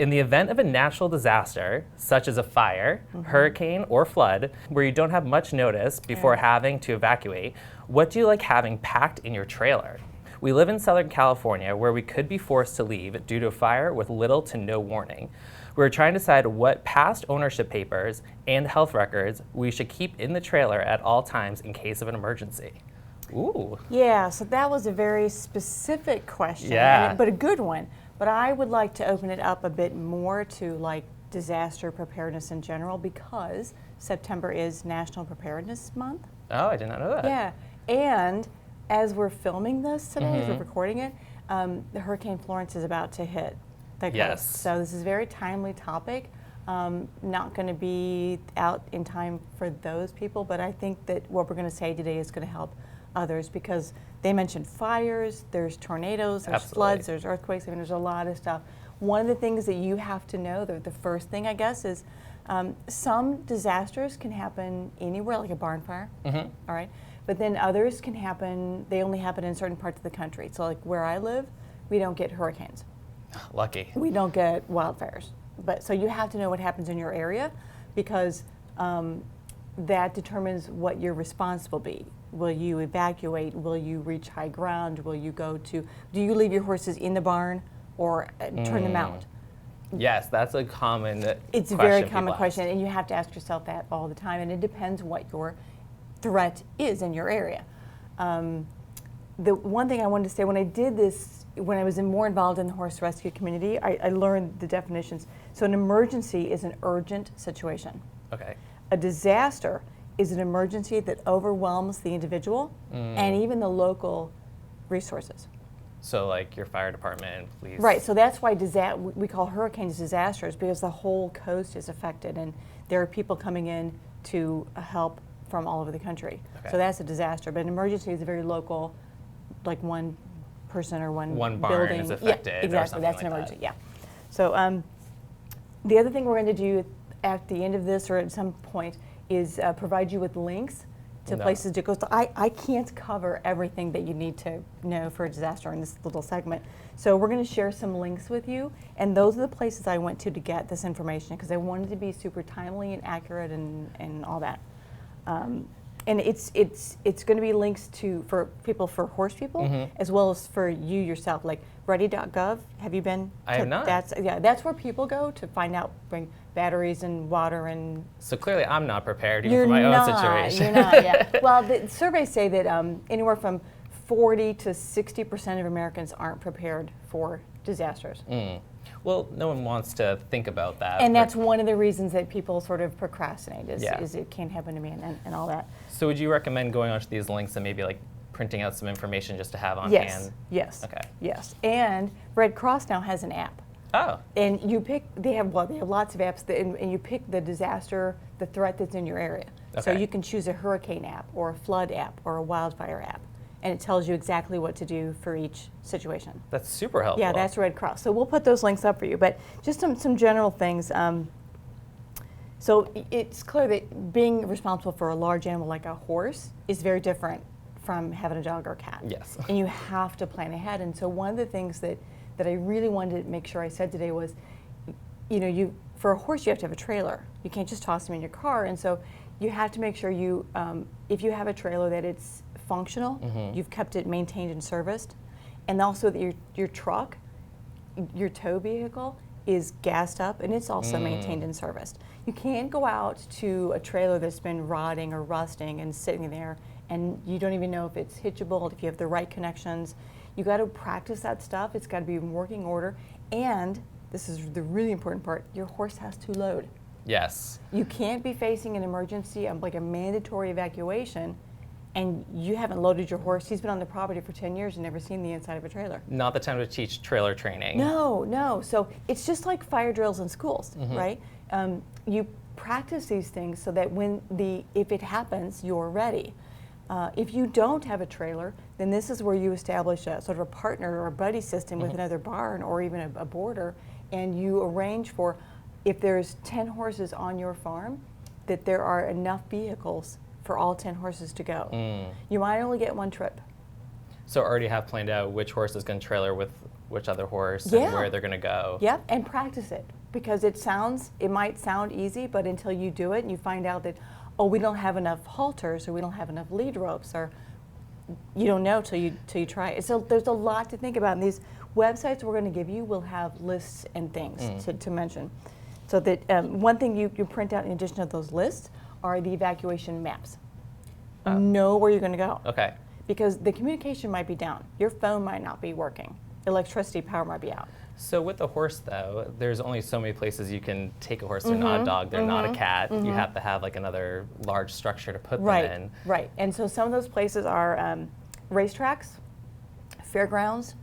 In the event of a natural disaster, such as a fire, hurricane, or flood, where you don't have much notice before having to evacuate, what do you like having packed in your trailer? We live in Southern California, where we could be forced to leave due to a fire with little to no warning. We're trying to decide what past ownership papers and health records we should keep in the trailer at all times in case of an emergency. Ooh. Yeah, so that was a very specific question, Yeah. but a good one. But I would like to open it up a bit more to like disaster preparedness in general, because September is National Preparedness Month. Oh, I did not know that. Yeah, and as we're filming this today, as we're recording it, the Hurricane Florence is about to hit the coast. Yes. So this is a very timely topic. Not going to be out in time for those people, but I think that what we're going to say today is going to help others, because they mentioned fires, there's tornadoes, there's floods, there's earthquakes. I mean, there's a lot of stuff. One of the things that you have to know, the first thing I guess, is some disasters can happen anywhere, like a barn fire, all right? But then others can happen, they only happen in certain parts of the country. So like where I live, we don't get hurricanes. Lucky. We don't get wildfires. But so you have to know what happens in your area, because that determines what your response will be. Will you evacuate? Will you reach high ground? Will you go to, do you leave your horses in the barn or turn them out? Yes, that's a common It's a very common question, and you have to ask yourself that all the time, and it depends what your threat is in your area. The one thing I wanted to say, when I did this, when I was more involved in the horse rescue community, I learned the definitions. So an emergency is an urgent situation. Okay. A disaster is an emergency that overwhelms the individual and even the local resources. So like your fire department, police. Right, so that's why we call hurricanes disasters, because the whole coast is affected and there are people coming in to help from all over the country. Okay. So that's a disaster, but an emergency is a very local, like one person or one barn building is affected. Yeah, exactly, or that's like an emergency, that. yeah. So the other thing we're going to do at the end of this or at some point is provide you with links to places to go. So I can't cover everything that you need to know for a disaster in this little segment. So we're going to share some links with you, and those are the places I went to get this information, because I wanted to be super timely and accurate and all that. And it's going to be links for horse people, as well as for you yourself. Like ready.gov, have you been? I have not. That's where people go to find out, bring batteries and water and. So clearly I'm not prepared even for my own situation. You're not, yeah. Well, the surveys say that anywhere from 40 to 60% of Americans aren't prepared for disasters. Well, no one wants to think about that. And that's one of the reasons that people sort of procrastinate, is it can't happen to me and all that. So would you recommend going onto these links and maybe like printing out some information just to have on hand? Yes. Okay. Yes. And Red Cross now has an app. Oh. And you pick, they have lots of apps, and you pick the disaster, the threat that's in your area. Okay. So you can choose a hurricane app or a flood app or a wildfire app. And it tells you exactly what to do for each situation. That's super helpful. Yeah, that's Red Cross. So we'll put those links up for you. But just some general things. So it's clear that being responsible for a large animal like a horse is very different from having a dog or a cat. Yes. And you have to plan ahead. And so one of the things that I really wanted to make sure I said today was, for a horse you have to have a trailer. You can't just toss them in your car. And so you have to make sure if you have a trailer, that it's functional, you've kept it maintained and serviced, and also that your truck, your tow vehicle, is gassed up and it's also maintained and serviced. You can't go out to a trailer that's been rotting or rusting and sitting there and you don't even know if it's hitchable, if you have the right connections. You got to practice that stuff. It's got to be in working order, and this is the really important part, your horse has to load. Yes. You can't be facing an emergency, like a mandatory evacuation, and you haven't loaded your horse. He's been on the property for 10 years and never seen the inside of a trailer. Not the time to teach trailer training. No. So it's just like fire drills in schools, right? You practice these things so that if it happens, you're ready. If you don't have a trailer, then this is where you establish a sort of a partner or a buddy system with another barn or even a boarder, and you arrange for, if there's 10 horses on your farm, that there are enough vehicles for all 10 horses to go. You might only get one trip. So already have planned out which horse is going to trailer with which other horse Yeah. and where they're going to go. Yep, and practice it, because it might sound easy, but until you do it and you find out that, oh, we don't have enough halters, or we don't have enough lead ropes, or you don't know till you try it. So there's a lot to think about, and these websites we're going to give you will have lists and things to mention. So that one thing you print out in addition to those lists are the evacuation maps. Know where you're going to go. Okay. Because the communication might be down. Your phone might not be working. Electricity power might be out. So with the horse, though, there's only so many places you can take a horse. They're not a dog. They're not a cat. You have to have like another large structure to put them in. Right. And so some of those places are racetracks, fairgrounds,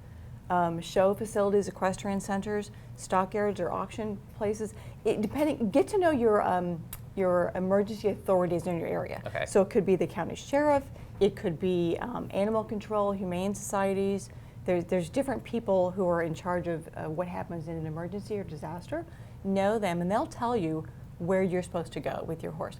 show facilities, equestrian centers, stockyards, or auction places. Get to know your emergency authorities in your area. Okay. So it could be the county sheriff. It could be animal control, humane societies. There's different people who are in charge of what happens in an emergency or disaster. Know them, and they'll tell you where you're supposed to go with your horse.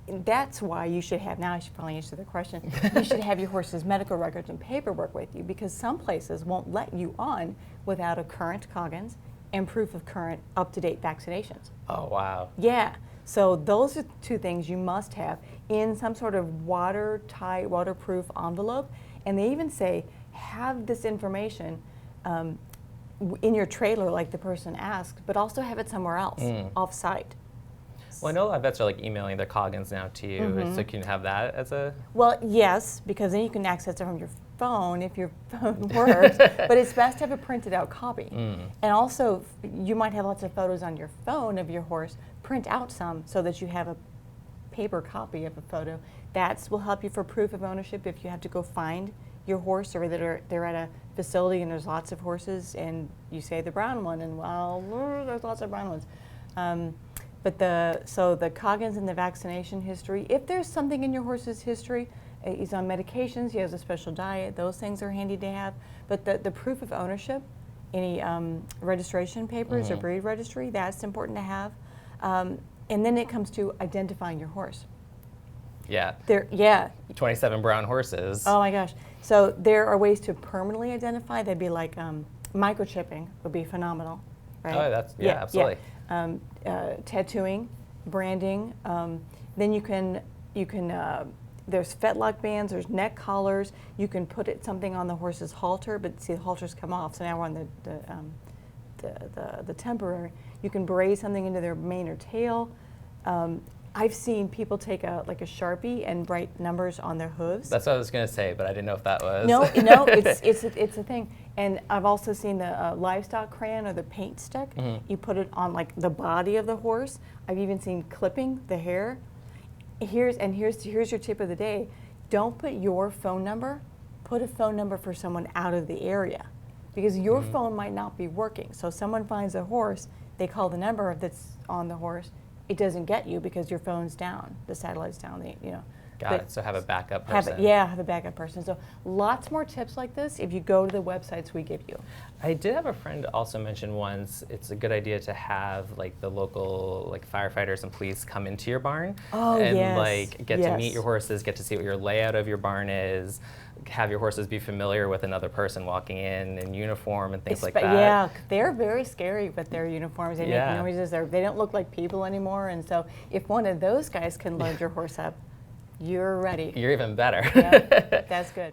And that's why you should have, now I should probably answer the question, you should have your horse's medical records and paperwork with you, because some places won't let you on without a current Coggins and proof of current up-to-date vaccinations. Oh, wow. Yeah. So those are two things you must have in some sort of watertight, waterproof envelope. And they even say, have this information in your trailer like the person asked, but also have it somewhere else, off-site. Well, I know a lot of vets are like emailing their Coggins now to you, so can you have that as a... Well, yes, because then you can access it from your phone if your phone works, but it's best to have a printed out copy. And also, you might have lots of photos on your phone of your horse. Print out some so that you have a paper copy of a photo. That will help you for proof of ownership if you have to go find your horse, or that they're at a facility and there's lots of horses and you say the brown one, and well, there's lots of brown ones. So the Coggins and the vaccination history, if there's something in your horse's history, he's on medications, he has a special diet, those things are handy to have. But the proof of ownership, any registration papers or breed registry, that's important to have. And then it comes to identifying your horse. Yeah. 27 brown horses. Oh my gosh. So there are ways to permanently identify. They'd be like microchipping would be phenomenal, right? Oh, that's, yeah, absolutely. Yeah. Tattooing, branding. Then you can there's fetlock bands, there's neck collars. You can put something on the horse's halter, but see the halters come off, so now we're on the temporary. You can braid something into their mane or tail. I've seen people take a Sharpie and write numbers on their hooves. That's what I was going to say, but I didn't know if that was. No, it's a thing. And I've also seen the livestock crayon or the paint stick. You put it on like the body of the horse. I've even seen clipping the hair. Here's your tip of the day. Don't put your phone number. Put a phone number for someone out of the area, because your phone might not be working. So if someone finds a horse, they call the number that's on the horse. It doesn't get you because your phone's down, the satellite's down. Got it. So have a backup person. Have a backup person. So lots more tips like this if you go to the websites we give you. I did have a friend also mention once it's a good idea to have like the local firefighters and police come into your barn and get to meet your horses, get to see what your layout of your barn is, have your horses be familiar with another person walking in uniform and things like that. Yeah, they're very scary with their uniforms. They make noises. They don't look like people anymore. And so if one of those guys can load your horse up, you're ready. You're even better. Yeah, that's good.